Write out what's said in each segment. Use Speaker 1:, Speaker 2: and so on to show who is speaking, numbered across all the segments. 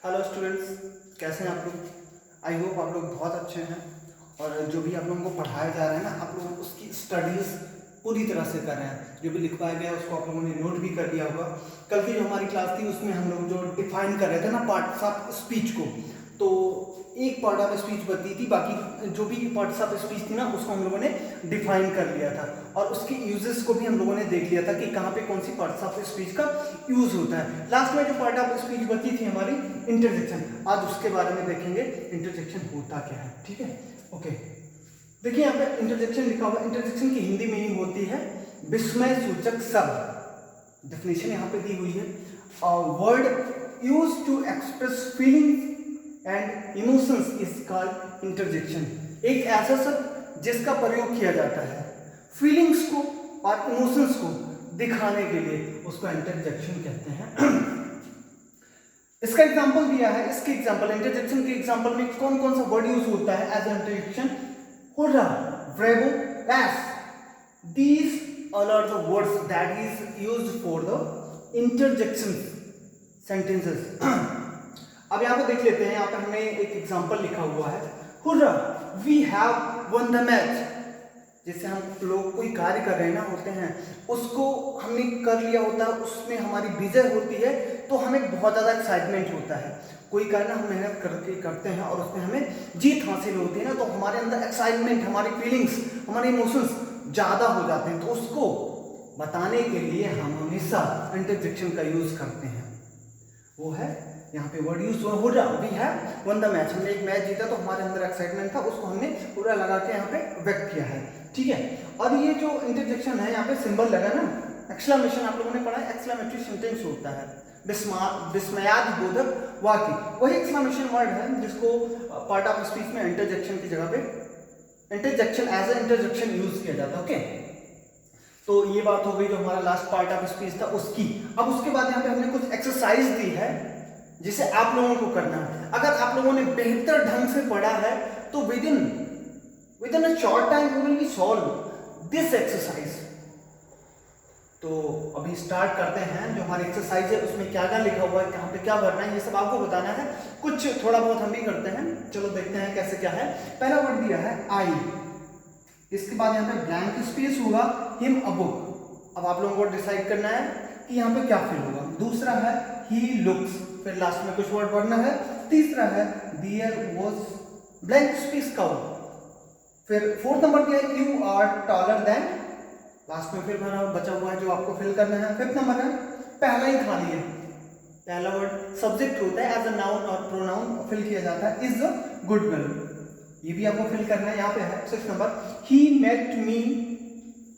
Speaker 1: Hello students, कैसे हैं आप लोग। आई होप आप लोग बहुत अच्छे हैं और जो भी आप लोगों को पढ़ाया जा रहा है ना, आप लोग उसकी स्टडीज़ पूरी तरह से कर रहे हैं। जो भी लिखवाया गया है उसको आप लोगों ने नोट भी कर लिया होगा। कल की जो हमारी क्लास थी उसमें हम लोग जो डिफाइन कर रहे थे ना पार्ट्स ऑफ स्पीच को, तो एक पार्ट ऑफ स्पीच बची थी, बाकी जो भी पार्ट्स ऑफ स्पीच थी ना उसको हम लोगों ने डिफाइन कर लिया था और उसके यूजेस को भी हम लोगों ने देख लिया था कि कहाँ पे कौन सी पार्ट्स ऑफ स्पीच का यूज होता है। लास्ट में जो पार्ट ऑफ स्पीच बची थी हमारी इंटरजेक्शन, आज उसके बारे में देखेंगे इंटरजेक्शन होता क्या है। ठीक है, ओके। देखिए यहाँ पे इंटरजेक्शन लिखा हुआ है। इंटरजेक्शन की हिंदी मीनिंग होती है विस्मय सूचक शब्द। डेफिनेशन यहाँ पे दी हुई है, word use to express feelings and emotions is called interjection. एक ऐसा शब्द जिसका प्रयोग किया जाता है फीलिंग्स को और इमोशंस को दिखाने के लिए, उसको इंटरजेक्शन कहते हैं। इसका एग्जांपल दिया है। इसके एग्जांपल, इंटरजेक्शन के एग्जांपल में कौन कौन सा वर्ड यूज होता है as interjection? Hurrah, bravo, yes, these all are the words that is used for the interjection sentences। अब यहाँ पे देख लेते हैं। यहाँ पे हमने एक एग्जांपल लिखा हुआ है, hurrah we have won the match. जैसे हम लोग कोई कार्य कर रहे हैं ना होते हैं, उसको हमने कर लिया होता है, उसमें हमारी विजय होती है तो हमें बहुत ज़्यादा एक्साइटमेंट होता है। कोई कार्य हम मेहनत करके करते हैं और उसमें हमें जीत हासिल होती है ना, तो हमारे अंदर एक्साइटमेंट, हमारी फीलिंग्स, हमारे इमोशंस ज़्यादा हो जाते हैं। तो उसको बताने के लिए हम हमेशा इंटरजेक्शन का यूज़ करते हैं। वो है यहाँ पे वर्ड यूज हो रहा, we have won the match. हमने एक मैच जीता तो हमारे अंदर एक्साइटमेंट था, उसको हमने पूरा लगा के यहाँ पे व्यक्त किया है। ठीक है, और ये जो इंटरजेक्शन है यहाँ पे सिंबल लगा ना, एक्सक्लेमेशन, आप लोगों ने पढ़ा है एक्सक्लेमेटरी सेंटेंस होता है, विस्मयादिबोधक वाक्य, वही एक्सक्लेमेशन वर्ड है जिसको पार्ट ऑफ स्पीच में इंटरजेक्शन की जगह पे interjection as a interjection use किया जाता है। ओके, तो ये बात हो गई जो हमारा लास्ट पार्ट ऑफ स्पीच था उसकी। अब उसके बाद यहाँ पे हमने कुछ एक्सरसाइज दी है जिसे आप लोगों को करना है। अगर आप लोगों ने बेहतर ढंग से पढ़ा है तो with in a short time you will be solve this exercise. तो अभी स्टार्ट करते हैं। जो हमारी एक्सरसाइज है उसमें क्या क्या लिखा हुआ है, कहाँ पे क्या भरना है, ये सब आपको बताना है। कुछ थोड़ा बहुत हम भी करते हैं, चलो देखते हैं कैसे क्या है। पहला वर्ड दिया है आई, इसके बाद यहाँ पे ब्लैंक स्पेस होगा, हिम अ बुक। अब आप लोगों को डिसाइड करना है कि यहाँ पे क्या फिल होगा। दूसरा है ही लुक्स, फिर लास्ट में कुछ वर्ड भरना है। तीसरा है there was blank space cow. फिर फोर्थ नंबर क्या है, you are taller than, last में फिर भरा बचा हुआ है जो आपको फिल करना है। फिफ्थ नंबर है पहला ही खाली है, पहला वर्ड सब्जेक्ट होता है, एज अ नाउन और प्रोनाउन फिल किया जाता है, इज अ गुड गर्ल, ये भी आपको फिल करना है। यहाँ पे है six number, he met me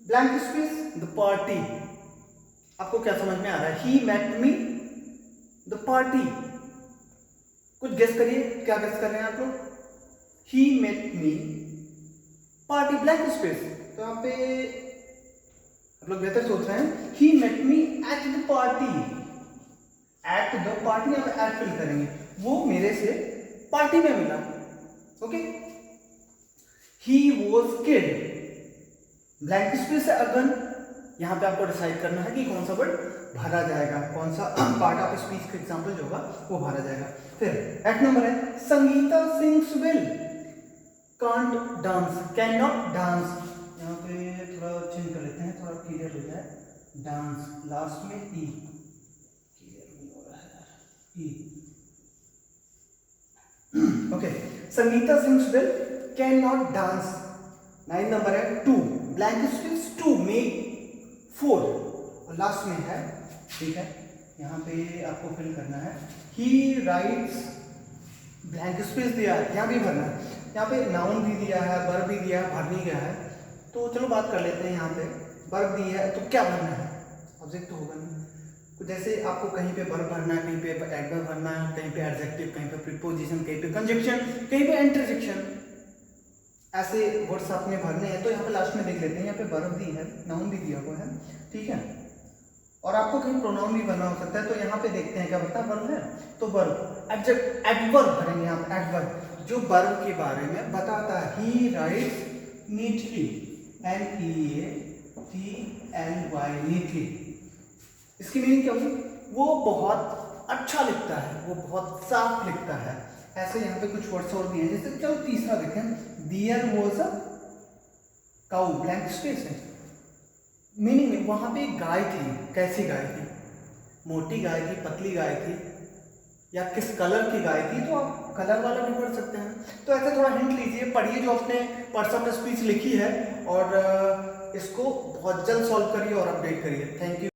Speaker 1: blank space the party. आपको क्या समझ में आ रहा है, he met me the party, कुछ गेस करिए, क्या गेस कर रहे हैं आप लोग? He met me party blank space, तो यहाँ पे आप लोग बेहतर सोच रहे हैं, he met me at the party, at the party यहाँ पे एट फिल करेंगे, वो मेरे से पार्टी में मिला। Okay, he was kid blank space है अगन। यहाँ पे आपको डिसाइड करना है कि कौन सा वर्ड भरा जाएगा, कौन सा पार्ट ऑफ स्पीच का एग्जांपल जो होगा वो भरा जाएगा। फिर 8 नंबर है Sangeeta sings well can't dance, can not dance. यहाँ पे थोड़ा चेंज कर लेते हैं, थोड़ा क्लियर हो जाए। डांस लास्ट में ई, क्लियर नहीं हो रहा है ई। Okay, Sangeeta sings well can not dance. 9 number है two blank space to make 4, और लास्ट में है, ठीक है, यहाँ पे आपको फिल करना है, ही राइट्स ब्लैंक स्पेस दिया है, यहाँ भी भरना है। यहाँ पे नाउन भी दिया है, वर्ब भी दिया है, भर नहीं गया है, तो चलो बात कर लेते हैं। यहाँ पे वर्ब दी है तो क्या भरना है, ऑब्जेक्ट तो होगा नहीं, तो जैसे आपको कहीं पे वर्ब भरना है, कहीं पे एडवर्ब भरना है, कहीं पे एडजेक्टिव, कहीं पे प्रीपोजिशन, कहीं पे कंजक्शन, कहीं पे इंटरजेक्शन, ऐसे वर्ड्स आपने भरने हैं। तो यहाँ पे लास्ट में देख लेते हैं, यहाँ पे वर्ब दी है, नाउन भी दिया हुआ है, ठीक है, और आपको कहीं प्रोनाउन भी भरना हो सकता है। तो यहाँ पे देखते हैं क्या बता वर्ब है, तो वर्ब एडवर्ब भरेंगे यहाँ पे, एडवर्ब जो वर्ब के बारे में बताता है। ही राइट्स नीटली, NEATLY, नीटली, इसकी मीनिंग क्या होगी, वो बहुत अच्छा लिखता है, वो बहुत साफ लिखता है। ऐसे यहाँ पे कुछ वर्ड्स और दिए हैं, जैसे चलो तीसरा देखें, there was a cow, blank space है। मीनिंग वहां पे एक गाय थी, कैसी गाय थी, मोटी गाय थी, पतली गाय थी, या किस कलर की गाय थी, तो आप कलर वाला भी पढ़ सकते हैं। तो ऐसे थोड़ा हिंट लीजिए, पढ़िए जो आपने पार्ट्स ऑफ द स्पीच लिखी है, और इसको बहुत जल्द सॉल्व करिए और अपडेट करिए। Thank you.